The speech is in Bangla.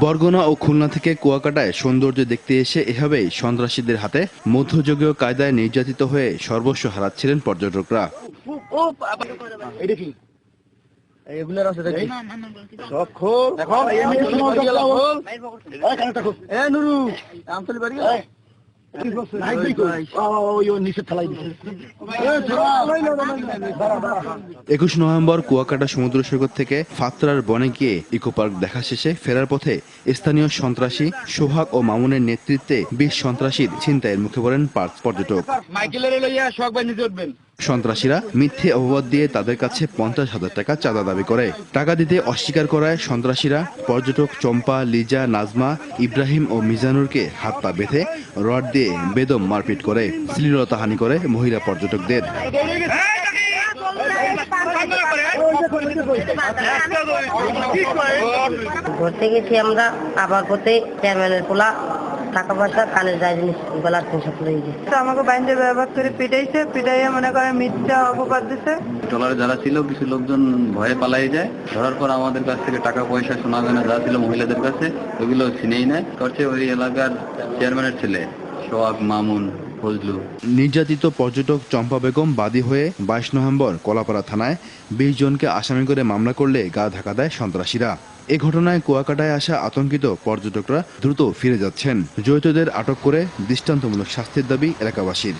বরগুনা ও খুলনা থেকে কুয়াকাটায় সৌন্দর্য দেখতে এসে এভাবেই সন্ত্রাসীদের হাতে মধ্যযুগীয় কায়দায় নির্যাতিত হয়ে সর্বস্ব হারাচ্ছিলেন পর্যটকরা। একুশ নভেম্বর কুয়াকাটা সমুদ্র সৈকত থেকে ফাত্রার বনে গিয়ে ইকো পার্ক দেখা শেষে ফেরার পথে স্থানীয় সন্ত্রাসী সোহাগ ও মামুনের নেতৃত্বে ২০ সন্ত্রাসীর ছিনতাইয়ের মুখে পড়েন পর্যটক। সন্ত্রাসীরা মিথ্যে অপবাদ দিয়ে তাদের কাছে ৫০,০০০ টাকা চাঁদা দাবি করে। টাকা দিতে অস্বীকার করায় সন্ত্রাসীরা পর্যটক চম্পা, লিজা, নাজমা, ইব্রাহিম ও মিজানুরকে হাত পা বেঁধে রড দিয়ে বেদম মারপিট করে, শ্লীলতাহানি করে মহিলা পর্যটকদের। ঘুরতে গেছি আমরা, আবার করতে চেয়ারম্যানের পোলা টাকা পয়সা কানের যায় জিনিস গলার পোশাক লয়ে গেছে। আমাকে বাইন্দে ব্যবহার করে পিটাইছে, পিটাইয়া মনে করে মিথ্যা অপবাদ দিছে। ট্রলারে যারা ছিল কিছু লোকজন ভয়ে পালাই যায়, ধরার পর আমাদের কাছ থেকে টাকা পয়সা সোনা গয়না যা ছিল মহিলাদের কাছে ওগুলো ছিনেই নেয়। করছে ওই এলাকার চেয়ারম্যানের ছেলে সোহাগ, মামুন, ফজলু। নির্যাতিত পর্যটক চম্পা বেগম বাদী হয়ে ২২ নভেম্বর কলাপাড়া থানায় ২০ জনকে আসামি করে মামলা করলে গা ঢাকা দেয় সন্ত্রাসীরা। এ ঘটনায় কুয়াকাটায় আসা আতঙ্কিত পর্যটকরা দ্রুত ফিরে যাচ্ছেন। জড়িতদের আটক করে দৃষ্টান্তমূলক শাস্তির দাবি এলাকাবাসীর।